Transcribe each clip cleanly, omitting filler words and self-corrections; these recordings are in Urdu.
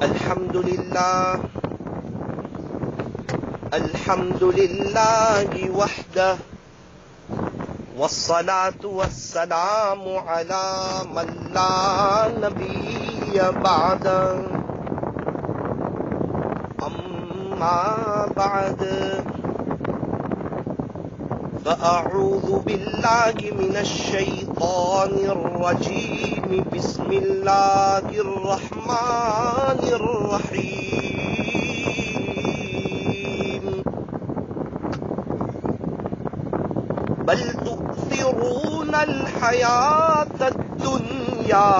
الحمد لله وحده والصلاة والسلام على من لا نبي بعده أما بعد فأعوذ بالله من الشيطان الرجيم بسم الله الرحمن الرحيم بل تؤثرون الحياة الدنيا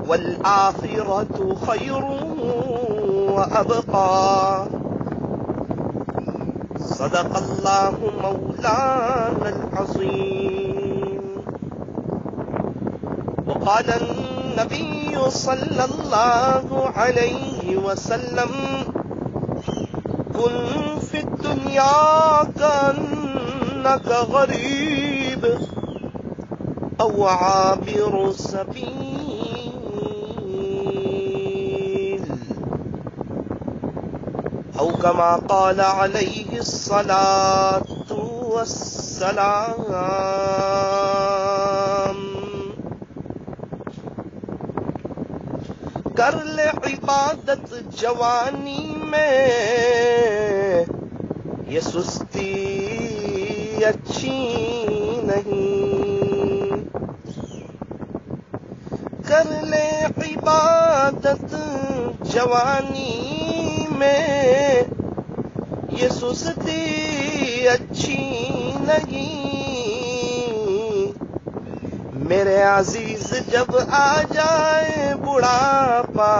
والآخرة خير وأبقى صدق الله مولانا العظيم. وقال النبي صلى الله عليه وسلم كن في الدنيا كأنك غريب أو عابر سبيل أو كما قال عليه الصلاة والسلام. کر لے عبادت جوانی میں یہ سستی اچھی نہیں. کر لے عبادت جوانی میں یہ سستی اچھی نہیں. میرے عزیز جب آ جائے بڑھاپا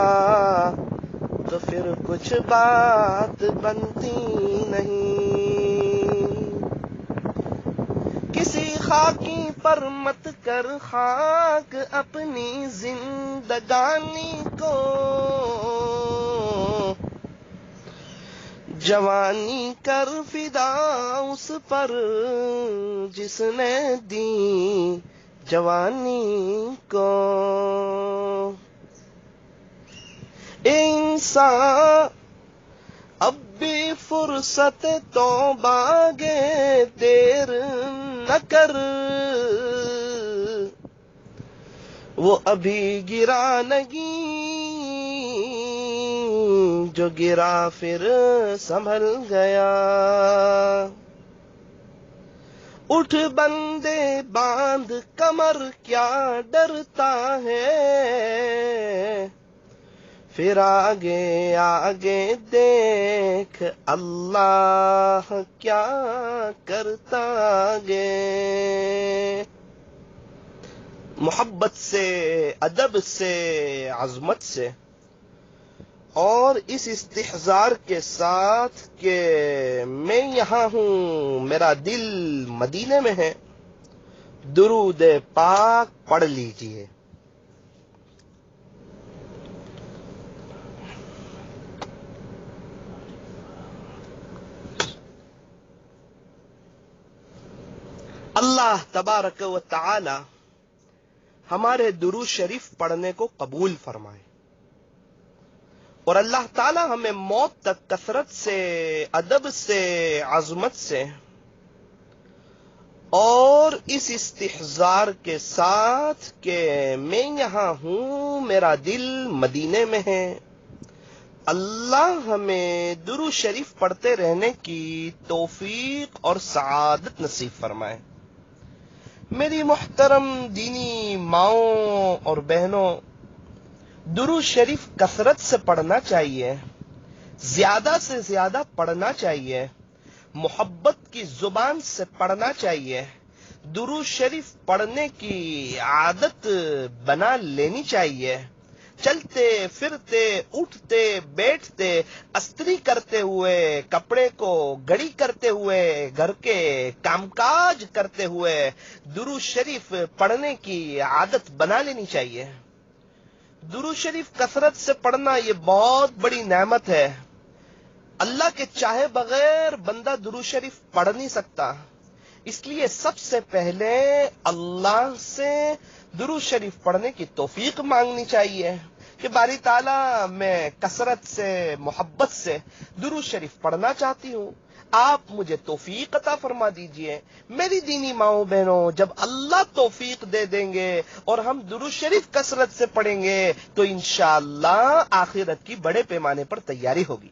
تو پھر کچھ بات بنتی نہیں. کسی خاکی پر مت کر خاک اپنی زندگانی کو. جوانی کر فدا اس پر جس نے دی جوانی کو. انسان اب بھی فرصت توبہ گے دیر نہ کر. وہ ابھی گرا نہیں جو گرا پھر سنبھل گیا. اٹھ بندے باندھ کمر کیا ڈرتا ہے. پھر آگے آگے دیکھ اللہ کیا کرتا گے. محبت سے، ادب سے، عظمت سے اور اس استحضار کے ساتھ کہ میں یہاں ہوں میرا دل مدینے میں ہے، درود پاک پڑھ لیجئے. اللہ تبارک و تعالی ہمارے درود شریف پڑھنے کو قبول فرمائے، اور اللہ تعالی ہمیں موت تک کثرت سے، ادب سے، عظمت سے اور اس استحضار کے ساتھ کہ میں یہاں ہوں میرا دل مدینے میں ہے، اللہ ہمیں درود شریف پڑھتے رہنے کی توفیق اور سعادت نصیب فرمائے. میری محترم دینی ماؤں اور بہنوں، درود شریف کثرت سے پڑھنا چاہیے، زیادہ سے زیادہ پڑھنا چاہیے، محبت کی زبان سے پڑھنا چاہیے. درود شریف پڑھنے کی عادت بنا لینی چاہیے. چلتے پھرتے، اٹھتے بیٹھتے، استری کرتے ہوئے، کپڑے کو گھڑی کرتے ہوئے، گھر کے کام کاج کرتے ہوئے درود شریف پڑھنے کی عادت بنا لینی چاہیے. درود شریف کثرت سے پڑھنا یہ بہت بڑی نعمت ہے. اللہ کے چاہے بغیر بندہ درود شریف پڑھ نہیں سکتا. اس لیے سب سے پہلے اللہ سے درود شریف پڑھنے کی توفیق مانگنی چاہیے، کہ باری تعالیٰ میں کثرت سے محبت سے درود شریف پڑھنا چاہتی ہوں، آپ مجھے توفیق عطا فرما دیجئے۔ میری دینی ماؤں بہنوں، جب اللہ توفیق دے دیں گے اور ہم درود شریف کثرت سے پڑھیں گے تو انشاءاللہ آخرت کی بڑے پیمانے پر تیاری ہوگی۔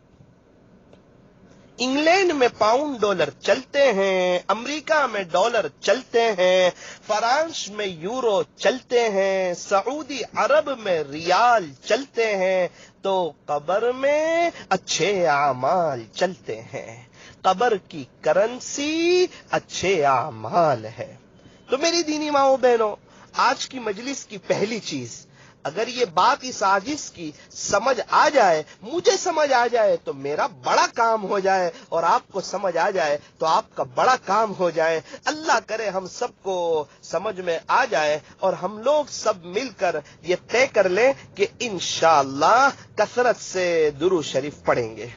انگلینڈ میں پاؤنڈ ڈالر چلتے ہیں، امریکہ میں ڈالر چلتے ہیں، فرانس میں یورو چلتے ہیں، سعودی عرب میں ریال چلتے ہیں، تو قبر میں اچھے اعمال چلتے ہیں۔ قبر کی کرنسی اچھے اعمال ہے۔ تو میری دینی ماؤں بہنوں، آج کی مجلس کی پہلی چیز، اگر یہ بات اس عاجز کی سمجھ آ جائے، مجھے سمجھ آ جائے تو میرا بڑا کام ہو جائے، اور آپ کو سمجھ آ جائے تو آپ کا بڑا کام ہو جائے۔ اللہ کرے ہم سب کو سمجھ میں آ جائے اور ہم لوگ سب مل کر یہ طے کر لیں کہ انشاءاللہ کثرت سے درود شریف پڑھیں گے۔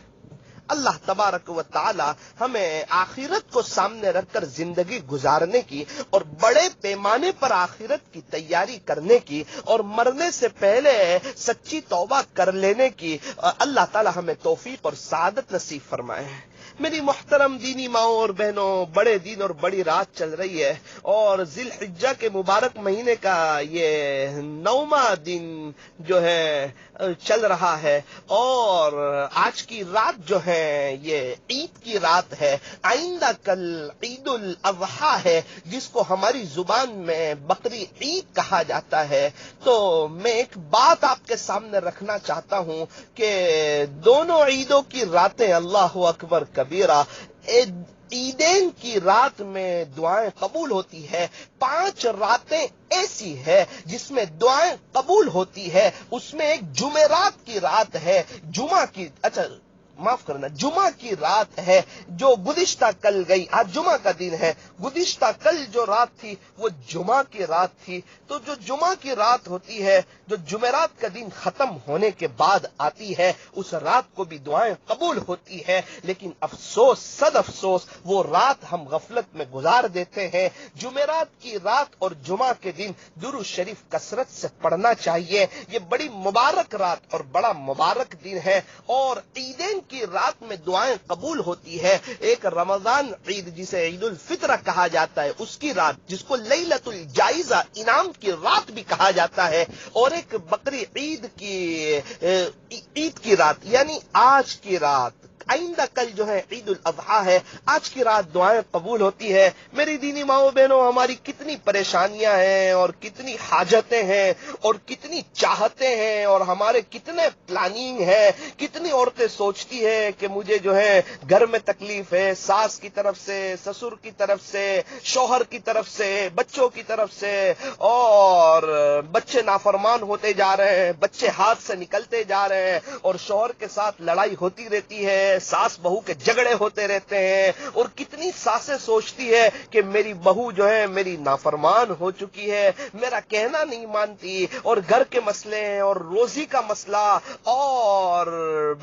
اللہ تبارک و تعالی ہمیں آخرت کو سامنے رکھ کر زندگی گزارنے کی اور بڑے پیمانے پر آخرت کی تیاری کرنے کی اور مرنے سے پہلے سچی توبہ کر لینے کی اللہ تعالی ہمیں توفیق اور سعادت نصیب فرمائے۔ میری محترم دینی ماؤں اور بہنوں، بڑے دن اور بڑی رات چل رہی ہے اور ذی الحجہ کے مبارک مہینے کا یہ 9واں دن جو ہے چل رہا ہے، اور آج کی رات جو ہے یہ عید کی رات ہے۔ آئندہ کل عید الاضحیٰ ہے، جس کو ہماری زبان میں بقری عید کہا جاتا ہے۔ تو میں ایک بات آپ کے سامنے رکھنا چاہتا ہوں کہ دونوں عیدوں کی راتیں اللہ اکبر کبیرہ، عیدین کی رات میں دعائیں قبول ہوتی ہے۔ 5 راتیں ایسی ہے جس میں دعائیں قبول ہوتی ہے، اس میں ایک جمعرات کی رات ہے، جمعہ کی رات ہے جو گزشتہ کل گئی، آج جمعہ کا دن ہے، گزشتہ کل جو رات تھی وہ جمعہ کی رات تھی۔ تو جو جمعہ کی رات ہوتی ہے، جو جمعرات کا دن ختم ہونے کے بعد آتی ہے، اس رات کو بھی دعائیں قبول ہوتی ہے، لیکن افسوس صد افسوس وہ رات ہم غفلت میں گزار دیتے ہیں۔ جمعرات کی رات اور جمعہ کے دن درود شریف کثرت سے پڑھنا چاہیے۔ یہ بڑی مبارک رات اور بڑا مبارک دن ہے، اور عیدین کی رات میں دعائیں قبول ہوتی ہے۔ ایک رمضان عید جسے عید الفطر کہا جاتا ہے، اس کی رات جس کو لیلۃ الجائزہ انعام کی رات بھی کہا جاتا ہے، اور ایک بقری عید کی رات یعنی آج کی رات، آئندہ کل جو ہے عید الاضحیٰ ہے، آج کی رات دعائیں قبول ہوتی ہے۔ میری دینی ماؤں بہنوں، ہماری کتنی پریشانیاں ہیں اور کتنی حاجتیں ہیں اور کتنی چاہتے ہیں، اور ہمارے کتنے پلاننگ ہے۔ کتنی عورتیں سوچتی ہے کہ مجھے جو ہے گھر میں تکلیف ہے، ساس کی طرف سے، سسر کی طرف سے، شوہر کی طرف سے، بچوں کی طرف سے، اور بچے نافرمان ہوتے جا رہے ہیں، بچے ہاتھ سے نکلتے جا رہے ہیں، اور شوہر کے ساتھ لڑائی ہوتی رہتی ہے، ساس بہو کے جھگڑے ہوتے رہتے ہیں، اور کتنی ساسیں سوچتی ہے کہ میری بہو جو ہے میری نافرمان ہو چکی ہے، میرا کہنا نہیں مانتی، اور گھر کے مسئلے ہیں، اور روزی کا مسئلہ، اور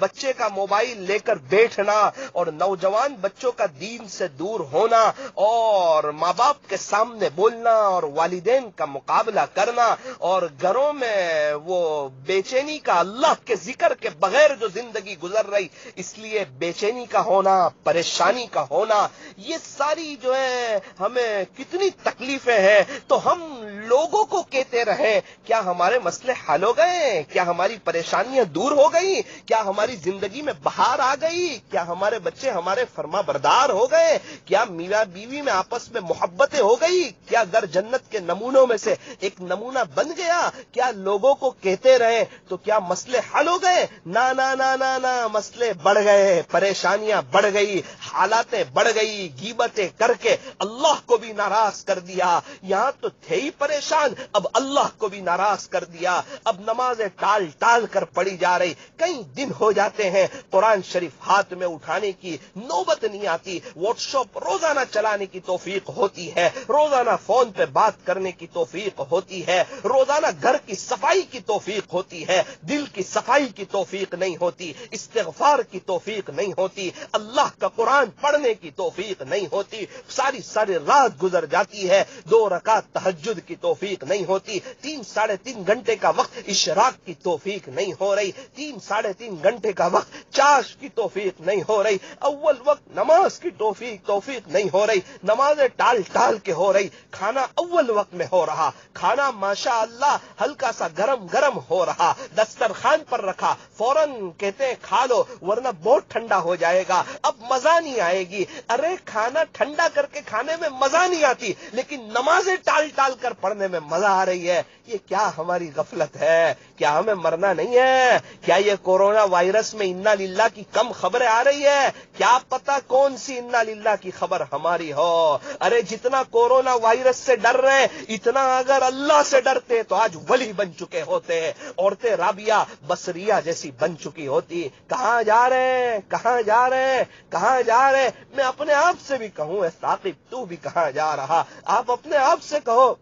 بچے کا موبائل لے کر بیٹھنا، اور نوجوان بچوں کا دین سے دور ہونا، اور ماں باپ کے سامنے بولنا، اور والدین کا مقابلہ کرنا، اور گھروں میں وہ بے چینی کا، اللہ کے ذکر کے بغیر جو زندگی گزر رہی، اس لیے بے چینی کا ہونا، پریشانی کا ہونا، یہ ساری جو ہے ہمیں کتنی تکلیفیں ہیں۔ تو ہم لوگوں کو کہتے رہیں، کیا ہمارے مسئلے حل ہو گئے؟ کیا ہماری پریشانیاں دور ہو گئی؟ کیا ہماری زندگی میں بہار آ گئی؟ کیا ہمارے بچے ہمارے فرما بردار ہو گئے؟ کیا میاں بیوی میں آپس میں محبتیں ہو گئی؟ کیا گھر جنت کے نمونوں میں سے ایک نمونہ بن گیا؟ کیا لوگوں کو کہتے رہے تو کیا مسئلے حل ہو گئے؟ نہ نہ نہ نہ نہ، مسئلے بڑھ گئے، پریشانیاں بڑھ گئی، حالاتیں بڑھ گئی، غیبتیں کر کے اللہ کو بھی ناراض کر دیا۔ یہاں تو تھے ہی پریشان، اب اللہ کو بھی ناراض کر دیا، اب نمازیں ٹال ٹال کر پڑھی جا رہی، کئی دن ہو جاتے ہیں قرآن شریف ہاتھ میں اٹھانے کی نوبت نہیں آتی، واٹس ایپ روزانہ چلانے کی توفیق ہوتی ہے، روزانہ فون پہ بات کرنے کی توفیق ہوتی ہے، روزانہ گھر کی صفائی کی توفیق ہوتی ہے، دل کی صفائی کی توفیق نہیں ہوتی، استغفار کی توفیق توفیق نہیں ہوتی، اللہ کا قرآن پڑھنے کی توفیق نہیں ہوتی، ساری رات گزر جاتی ہے، 2 رکعت تہجد کی توفیق نہیں ہوتی، 3-3.5 گھنٹے کا وقت اشراق کی توفیق نہیں ہو رہی، 3-3.5 گھنٹے کا وقت چاش کی توفیق نہیں ہو رہی، اول وقت نماز کی توفیق نہیں ہو رہی، نمازیں ٹال کے ہو رہی، کھانا اول وقت میں ہو رہا، کھانا ماشاء اللہ ہلکا سا گرم ہو رہا، دسترخوان پر رکھا، فوراً کہتے ہیں کھا لو ورنہ بہت ٹھنڈا ہو جائے گا، اب مزہ نہیں آئے گی۔ ارے کھانا ٹھنڈا کر کے کھانے میں مزہ نہیں آتی، لیکن نمازیں ٹال کر پڑھنے میں مزہ آ رہی ہے۔ یہ کیا ہماری غفلت ہے؟ کیا ہمیں مرنا نہیں ہے؟ کیا یہ کورونا وائرس میں انا للہ کی کم خبریں آ رہی ہے؟ کیا پتہ کون سی انا للہ کی خبر ہماری ہو؟ ارے جتنا کورونا وائرس سے ڈر رہے اتنا اگر اللہ سے ڈرتے تو آج ولی بن چکے ہوتے، عورتیں رابعہ بصریہ جیسی بن چکی ہوتی۔ کہاں جا رہے ہیں؟ کہاں جا رہے ہیں؟ کہاں جا رہے ہیں؟ میں اپنے آپ سے بھی کہوں، اے ثاقب تو بھی کہاں جا رہا؟ آپ اپنے آپ سے کہو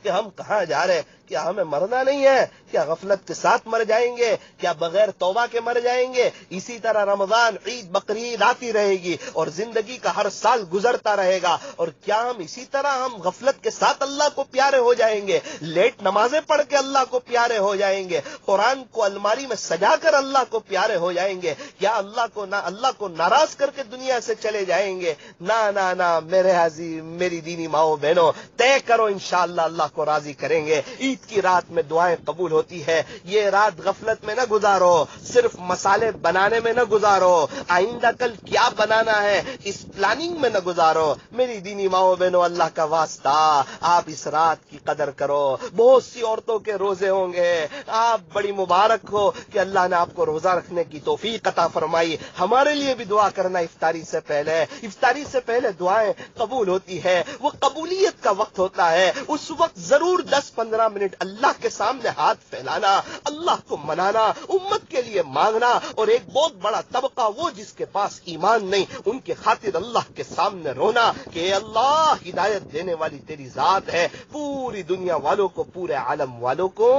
کہ ہم کہاں جا رہے ہیں؟ کیا ہمیں مرنا نہیں ہے؟ کیا غفلت کے ساتھ مر جائیں گے؟ کیا بغیر توبہ کے مر جائیں گے؟ اسی طرح رمضان، عید، بقرعید آتی رہے گی اور زندگی کا ہر سال گزرتا رہے گا، اور کیا ہم اسی طرح ہم غفلت کے ساتھ اللہ کو پیارے ہو جائیں گے؟ لیٹ نمازیں پڑھ کے اللہ کو پیارے ہو جائیں گے؟ قرآن کو الماری میں سجا کر اللہ کو پیارے ہو جائیں گے؟ کیا اللہ کو ناراض کر کے دنیا سے چلے جائیں گے؟ نہ میرے عزیز، میری دینی ماؤں بہنوں، طے کرو انشاءاللہ اللہ کو راضی کریں گے۔ عید کی رات میں دعائیں قبول ہوتی ہے، یہ رات غفلت میں نہ گزارو، صرف مسالے بنانے میں نہ گزارو، آئندہ کل کیا بنانا ہے اس پلاننگ میں نہ گزارو۔ میری دینی ماؤں بہنوں، اللہ کا واسطہ آپ اس رات کی قدر کرو۔ بہت سی عورتوں کے روزے ہوں گے، آپ بڑی مبارک ہو کہ اللہ نے آپ کو روزہ رکھنے کی توفیق عطا فرمائی۔ ہمارے لیے بھی دعا کرنا افطاری سے پہلے دعائیں قبول ہوتی ہے، وہ قبولیت کا وقت ہوتا ہے، اس وقت ضرور 10-15 منٹ اللہ کے سامنے ہاتھ پھیلانا، اللہ کو منانا، امت کے لیے مانگنا، اور ایک بہت بڑا طبقہ وہ جس کے پاس ایمان نہیں، ان کے خاطر اللہ کے سامنے رونا کہ اے اللہ، ہدایت دینے والی تیری ذات ہے، پوری دنیا والوں کو، پورے عالم والوں کو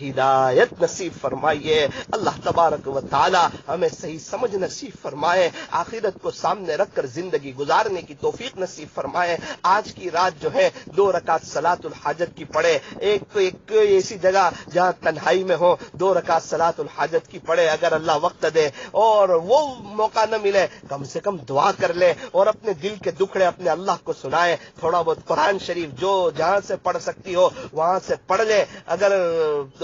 ہدایت نصیب فرمائیے۔ اللہ تبارک و تعالی ہمیں صحیح سمجھ نصیب فرمائے، آخرت کو سامنے رکھ کر زندگی گزارنے کی توفیق نصیب فرمائے۔ آج کی رات جو ہے 2 رکعت صلاۃ الحاجت کی پڑھے، ایک ایسی جگہ جہاں تنہائی میں ہو 2 رکعت صلاۃ الحاجت کی پڑھے، اگر اللہ وقت دے اور وہ موقع نہ ملے کم سے کم دعا کر لے اور اپنے دل کے دکھڑے اپنے اللہ کو سنائے۔ تھوڑا بہت قرآن شریف جو جہاں سے پڑھ سکتی ہو وہاں سے پڑھ لے، اگر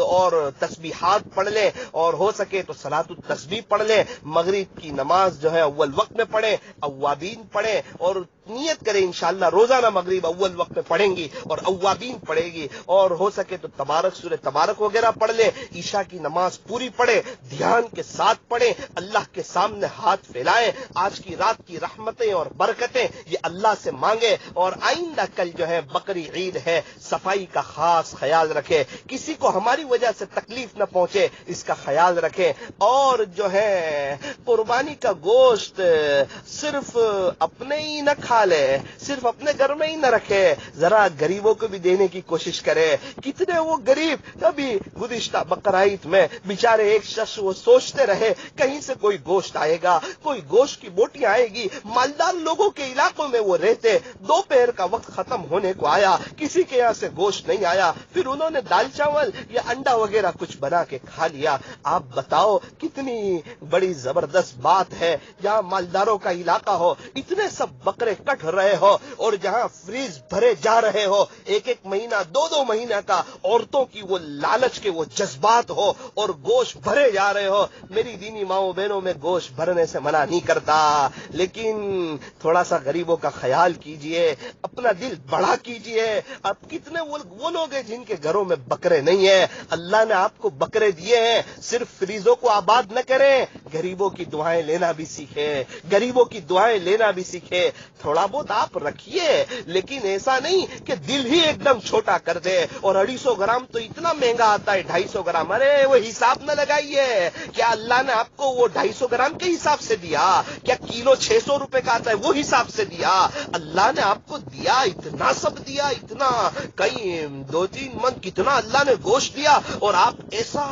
اور تسبیحات پڑھ لے، اور ہو سکے تو صلاۃ التسبیح پڑھ لے۔ مغرب کی نماز جو ہے اول وقت میں پڑھے، اوابین پڑھے، اور نیت کرے انشاءاللہ روزانہ مغرب اول وقت میں پڑھیں گی اور اوابین پڑھے گی، اور ہو سکے تو تبارک سورہ تبارک وغیرہ پڑھ لے۔ عشاء کی نماز پوری پڑھے، دھیان کے ساتھ پڑھے، اللہ کے سامنے ہاتھ پھیلائے، آج کی رات کی رحمتیں اور برکتیں یہ اللہ سے مانگے، اور آئندہ کل جو ہے بقری عید ہے، صفائی کا خاص خیال رکھے، کسی کو ہماری وجہ سے تکلیف نہ پہنچے اس کا خیال رکھے، اور جو ہے قربانی کا گوشت صرف اپنے ہی نہ کھا لے، صرف اپنے گھر میں ہی نہ رکھے، ذرا غریبوں کو بھی دینے کی کوشش کرے۔ کتنے وہ غریب کبھی گزشتہ بقرعید میں بیچارے ایک شخص وہ سوچتے رہے کہیں سے کوئی گوشت آئے گا، کوئی گوشت کی بوٹی آئے گی، مالدار لوگوں کے علاقوں میں وہ رہتے، دوپہر کا وقت ختم ہونے کو آیا، کسی کے یہاں سے گوشت نہیں آیا، پھر انہوں نے دال چاول یا انڈا وغیرہ کچھ بنا کے کھا لیا۔ آپ بتاؤ کتنی بڑی زبردست بات ہے، جہاں مالداروں کا علاقہ ہو، اتنے سب بکرے کٹ رہے ہو، اور جہاں فریز بھرے جا رہے ہو، ایک مہینہ 2 مہینہ کا عورتوں کی وہ لالچ کے وہ جذبات ہو، اور گوشت بھرے جا رہے ہو۔ میری دینی ماؤں بہنوں میں گوشت بھرنے سے منع نہیں کرتا، لیکن تھوڑا سا غریبوں کا خیال کیجئے، اپنا دل بڑا کیجئے۔ اب کتنے وہ لوگ ہیں جن کے گھروں میں بکرے نہیں ہیں، اللہ نے آپ کو بکرے دیے ہیں، صرف فریزوں کو آباد نہ کریں، غریبوں کی دعائیں لینا بھی سیکھیں، غریبوں کی دعائیں لینا بھی سیکھیں۔ تھوڑا بہت آپ رکھیے، لیکن ایسا نہیں کہ دل ہی ایک دم چھوٹا کر دے، اور 250 گرام تو اتنا مہنگا آتا ہے، 250 گرام، ارے وہ حساب نہ لگائیے، کیا اللہ نے آپ کو وہ 250 گرام کے حساب سے دیا؟ کیا کلو 600 روپے کا آتا ہے وہ حساب سے دیا؟ اللہ نے آپ کو دیا، اتنا سب دیا، اتنا کئی 2-3 من کتنا اللہ نے گوشت دیا، اور آپ ایسا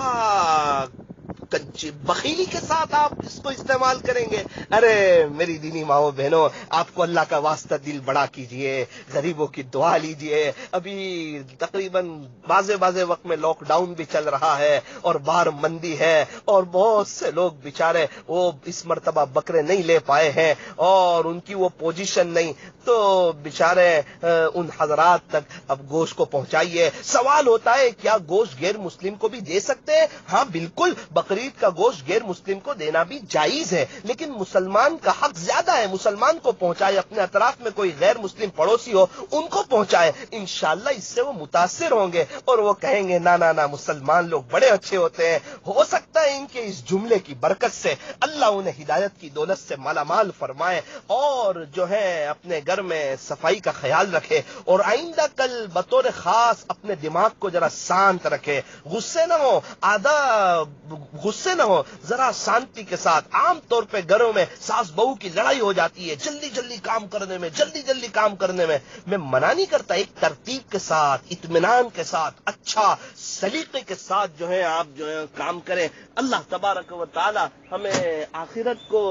بخیلی کے ساتھ آپ اس کو استعمال کریں گے. ارے میری دینی ماؤں بہنوں، آپ کو اللہ کا واسطہ دل بڑا کیجئے، غریبوں کی دعا لیجئے. ابھی تقریباً بعض وقت میں لاک ڈاؤن بھی چل رہا ہے اور باہر مندی ہے، اور بہت سے لوگ بیچارے وہ اس مرتبہ بکرے نہیں لے پائے ہیں اور ان کی وہ پوزیشن نہیں، تو بیچارے ان حضرات تک اب گوشت کو پہنچائیے. سوال ہوتا ہے کیا گوشت غیر مسلم کو بھی دے سکتے ہیں؟ ہاں بالکل، بقرعید کا گوشت غیر مسلم کو دینا بھی جائز ہے، لیکن مسلمان کا حق زیادہ ہے. مسلمان کو پہنچائے، اپنے اطراف میں کوئی غیر مسلم پڑوسی ہو ان کو پہنچائے. انشاءاللہ اس سے وہ متاثر ہوں گے اور وہ کہیں گے نا مسلمان لوگ بڑے اچھے ہوتے ہیں. ہو سکتا ہے ان کے اس جملے کی برکت سے اللہ انہیں ہدایت کی دولت سے مالا مال فرمائے اور جو ہے اپنے گھر میں صفائی کا خیال رکھے، اور آئندہ کل بطور خاص اپنے دماغ کو ذرا شانت رکھے. غصے نہ ہو، ذرا شانتی کے ساتھ. عام طور پہ گھروں میں ساس بہو کی لڑائی ہو جاتی ہے جلدی کام کرنے میں. میں منع نہیں کرتا، ایک ترتیب کے ساتھ، اطمینان کے ساتھ، اچھا سلیقے کے ساتھ جو ہے آپ جو ہے کام کریں. اللہ تبارک و تعالی ہمیں آخرت کو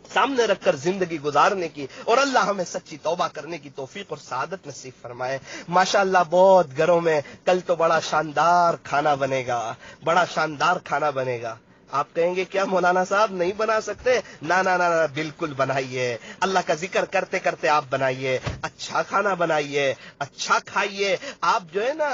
سامنے رکھ کر زندگی گزارنے کی اور اللہ ہمیں سچی توبہ کرنے کی توفیق اور سعادت نصیب فرمائے. ماشاءاللہ بہت گھروں میں کل تو بڑا شاندار کھانا بنے گا. آپ کہیں گے کیا مولانا صاحب نہیں بنا سکتے؟ نہ بالکل بنائیے. اللہ کا ذکر کرتے کرتے آپ بنائیے، اچھا کھانا بنائیے، اچھا کھائیے. آپ جو ہے نا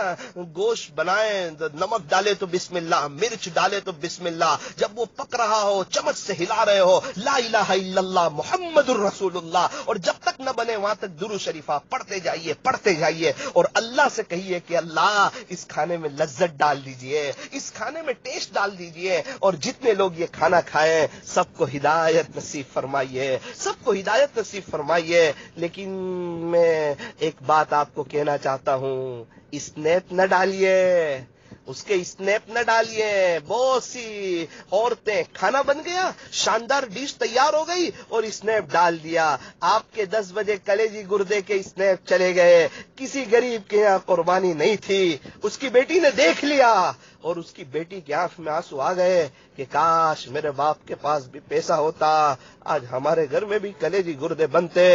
گوشت بنائیں، نمک ڈالے تو بسم اللہ، مرچ ڈالے تو بسم اللہ. جب وہ پک رہا ہو چمچ سے ہلا رہے ہو لا الہ الا اللہ محمد الرسول اللہ، اور جب تک نہ بنے وہاں تک درود شریفہ پڑھتے جائیے اور اللہ سے کہیے کہ اللہ اس کھانے میں لذت ڈال دیجئے، اس کھانے میں ٹیسٹ ڈال دیجئے، اور جتنے لوگ یہ کھانا کھائیں سب کو ہدایت نصیب فرمائیے. لیکن میں ایک بات آپ کو کہنا چاہتا ہوں، اسنیپ نہ ڈالیے، اس کے اسنیپ نہ ڈالیے. بہت سی عورتیں کھانا بن گیا، شاندار ڈش تیار ہو گئی اور اسنیپ ڈال دیا. آپ کے 10 بجے کلیجی گردے کے اسنیپ چلے گئے. کسی غریب کے یہاں قربانی نہیں تھی، اس کی بیٹی نے دیکھ لیا اور اس کی بیٹی کی آنکھ میں آنسو آ گئے کہ کاش میرے باپ کے پاس بھی پیسہ ہوتا، آج ہمارے گھر میں بھی کلیجی گردے بنتے.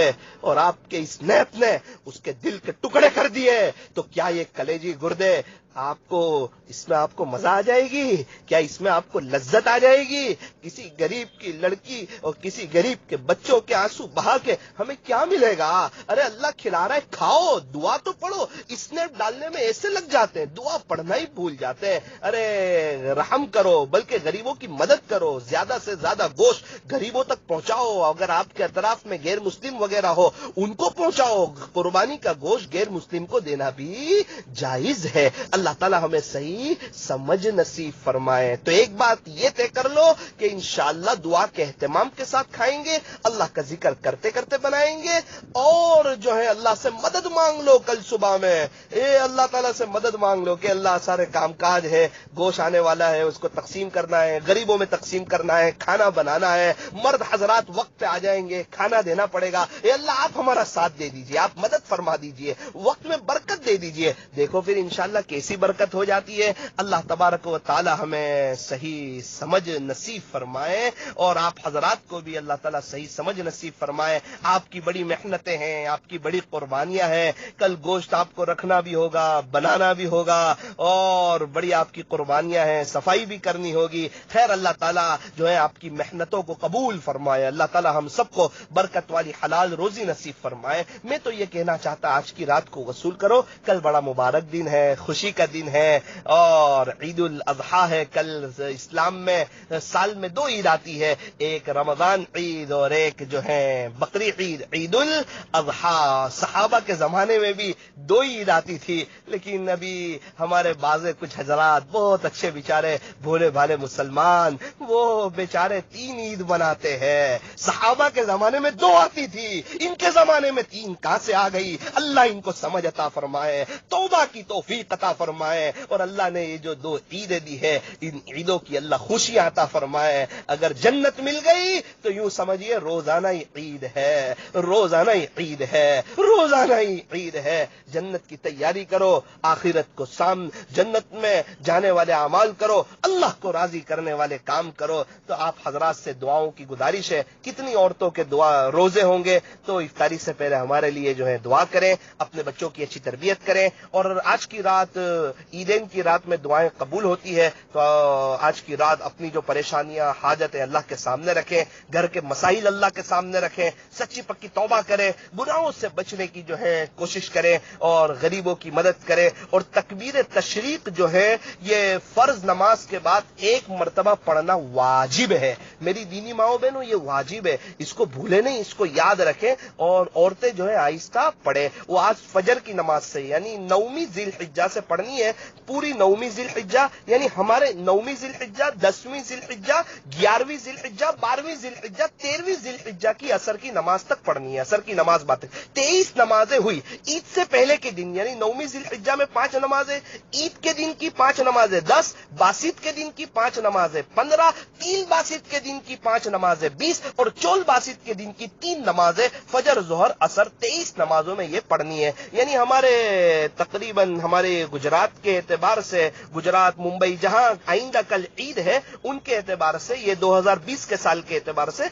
اور آپ کے اسنیپ نے اس کے دل کے ٹکڑے کر دیے. تو کیا یہ کلیجی گردے اس میں آپ کو مزہ آ جائے گی؟ کیا اس میں آپ کو لذت آ جائے گی؟ کسی غریب کی لڑکی اور کسی غریب کے بچوں کے آنسو بہا کے ہمیں کیا ملے گا؟ ارے اللہ کھلا رہا ہے، کھاؤ، دعا تو پڑھو. اسنیپ ڈالنے میں ایسے لگ جاتے ہیں، دعا پڑھنا ہی بھول جاتے ہیں. ارے رحم کرو، بلکہ غریبوں کی مدد کرو، زیادہ سے زیادہ گوشت غریبوں تک پہنچاؤ. اگر آپ کے اطراف میں غیر مسلم وغیرہ ہو ان کو پہنچاؤ. قربانی کا گوشت غیر مسلم کو دینا بھی جائز ہے. اللہ تعالی ہمیں صحیح سمجھ نصیب فرمائے. تو ایک بات یہ طے کر لو کہ انشاءاللہ دعا کے اہتمام کے ساتھ کھائیں گے، اللہ کا ذکر کرتے کرتے بنائیں گے، اور جو ہے اللہ سے مدد مانگ لو. کل صبح میں اللہ تعالیٰ سے مدد مانگ لو کہ اللہ سارے کام کاج ہے، گوشت آنے والا ہے، اس کو تقسیم کرنا ہے، غریبوں میں تقسیم کرنا ہے، کھانا بنانا ہے، مرد حضرات وقت پہ آ جائیں گے، کھانا دینا پڑے گا. اللہ آپ ہمارا ساتھ دے دیجئے، آپ مدد فرما دیجئے، وقت میں برکت دے دیجئے. دیکھو پھر انشاءاللہ کیسی برکت ہو جاتی ہے. اللہ تبارک و تعالی ہمیں صحیح سمجھ نصیب فرمائے اور آپ حضرات کو بھی اللہ تعالی صحیح سمجھ نصیب فرمائے. آپ کی بڑی محنتیں ہیں، آپ کی بڑی قربانیاں ہیں. کل گوشت آپ کو رکھنا بھی ہوگا، بنانا بھی ہوگا، اور بڑی آپ کی قربانیاں ہیں، صفائی بھی کرنی ہوگی. خیر اللہ تعالی جو ہے آپ کی محنتوں کو قبول فرمائے. اللہ تعالی ہم سب کو برکت والی حلال روزی نصیب فرمائے. میں تو یہ کہنا چاہتا آج کی رات کو وصول کرو. کل بڑا مبارک دن ہے، خوشی کا دن ہے، اور عید الاضحیٰ ہے. کل اسلام میں سال میں 2 عید آتی ہے، ایک رمضان عید اور ایک جو ہے بقری عید، عید الاضحیٰ. صحابہ کے زمانے میں بھی 2 عید آتی تھی، لیکن ابھی ہمارے بعض کچھ حضرات بہت اچھے بیچارے بھولے بھالے مسلمان، وہ بیچارے 3 عید مناتے ہیں. صحابہ کے زمانے میں 2 آتی تھی، ان کے زمانے میں 3 کہاں سے آ گئی؟ اللہ ان کو سمجھ عطا فرمائے، توبہ کی توفیق عطا فرمائے، اور اللہ نے یہ جو 2 عیدیں دی ہے ان عیدوں کی اللہ خوشیاں عطا فرمائے. اگر جنت مل گئی تو یوں سمجھیے روزانہ ہی عید ہے، روزانہ ہی عید ہے، روزانہ ہی عید ہے. جنت کی تیاری کرو، آخرت کو جنت میں جانے جانے والے اعمال کرو، اللہ کو راضی کرنے والے کام کرو۔ تو آپ حضرات سے دعاؤں کی گزارش ہے، کتنی عورتوں کے روزے ہوں گے تو افطاری سے پہلے ہمارے لیے جو ہے دعا کریں، اپنے بچوں کی اچھی تربیت کریں، اور آج کی رات عیدین کی رات میں دعائیں قبول ہوتی ہے، تو آج کی رات اپنی جو پریشانیاں حاجتیں اللہ کے سامنے رکھیں، گھر کے مسائل اللہ کے سامنے رکھیں، سچی پکی توبہ کریں، گناہوں سے بچنے کی جو ہے کوشش کریں، اور غریبوں کی مدد کریں، اور تکبیر تشریق جو ہے یہ فرض نماز کے بعد ایک مرتبہ پڑھنا واجب ہے۔ میری دینی ماؤں بہنوں یہ واجب ہے، اس کو بھولے نہیں، اس کو یاد رکھیں، اور عورتیں جو ہے آہستہ پڑھیں۔ وہ آج فجر کی نماز سے یعنی 9ویں ذی الحجہ سے پڑھنی ہے، پوری 9ویں ذی الحجہ، یعنی ہمارے 9ویں ذی الحجہ، 10ویں ذی الحجہ، 11ویں ذی الحجہ، 12ویں ذی الحجہ، 13ویں ذی الحجہ کی عصر کی نماز تک پڑھنی ہے۔ عصر کی نماز بات 23 نمازیں ہوئی عید سے پہلے کے دن، یعنی 9ویں ذی الحجہ میں 5 نمازیں، عید کے دن کی 5 نمازیں 10، باسط کے دن کی 5 نمازیں 15، تین باسط کے دن کی 5 نمازیں 20، اور چول باسط کے دن کی 3 نمازیں فجر ظہر عصر 23 نمازوں میں یہ پڑھنی ہے۔ یعنی ہمارے تقریباً ہمارے گجرات کے اعتبار سے، گجرات ممبئی جہاں آئندہ کل عید ہے ان کے اعتبار سے، یہ 2020 کے سال کے اعتبار سے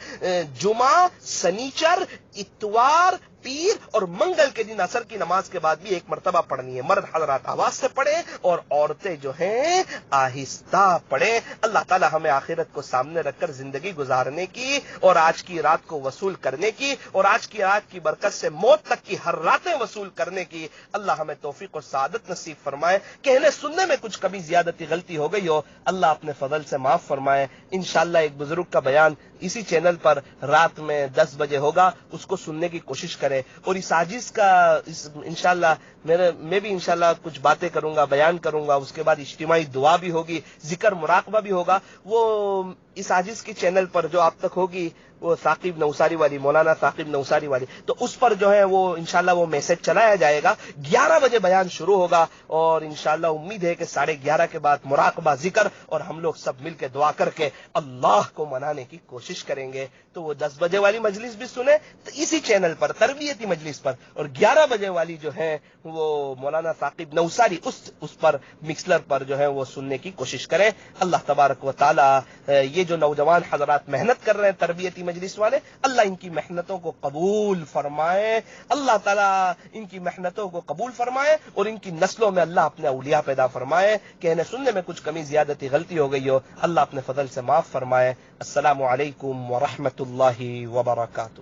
جمعہ، سنیچر، اتوار، پیر اور منگل کے دن عصر کی نماز کے بعد بھی ایک مرتبہ پڑھنی ہے۔ مرد حضرات آواز سے پڑھیں اور عورتیں جو ہیں آہستہ پڑھیں۔ اللہ تعالی ہمیں آخرت کو سامنے رکھ کر زندگی گزارنے کی، اور آج کی رات کو وصول کرنے کی، اور آج کی رات کی برکت سے موت تک کی ہر راتیں وصول کرنے کی اللہ ہمیں توفیق و سعادت نصیب فرمائے۔ کہنے سننے میں کچھ کمی زیادتی غلطی ہو گئی ہو، اللہ اپنے فضل سے معاف فرمائے۔ انشاءاللہ ایک بزرگ کا بیان اسی چینل پر رات میں 10 بجے ہوگا، اس کو سننے کی کوشش کریں، اور اس عاجز کا انشاءاللہ میں بھی انشاءاللہ کچھ باتیں کروں گا، بیان کروں گا، اس کے بعد اجتماعی دعا بھی ہوگی، ذکر مراقبہ بھی ہوگا۔ وہ اس عاجز کی چینل پر جو آپ تک ہوگی وہ ثاقب نوساری والی، مولانا ثاقب نوساری والی، تو اس پر جو ہے وہ انشاءاللہ وہ میسج چلایا جائے گا۔ 11 بجے بیان شروع ہوگا، اور انشاءاللہ امید ہے کہ 11:30 کے بعد مراقبہ، ذکر، اور ہم لوگ سب مل کے دعا کر کے اللہ کو منانے کی کوشش کریں گے۔ تو وہ 10 بجے والی مجلس بھی سنیں تو اسی چینل پر، تربیتی مجلس پر، اور 11 بجے والی جو ہے وہ مولانا ثاقب نوساری اس پر مکسلر پر جو ہے وہ سننے کی کوشش کریں۔ اللہ تبارک و تعالی یہ جو نوجوان حضرات محنت کر رہے ہیں تربیتی مجلس والے، اللہ ان کی محنتوں کو قبول فرمائے، اللہ تعالیٰ ان کی محنتوں کو قبول فرمائے، اور ان کی نسلوں میں اللہ اپنے اولیاء پیدا فرمائے۔ کہنے سننے میں کچھ کمی زیادتی غلطی ہو گئی ہو، اللہ اپنے فضل سے معاف فرمائے۔ السلام علیکم ورحمۃ اللہ وبرکاتہ۔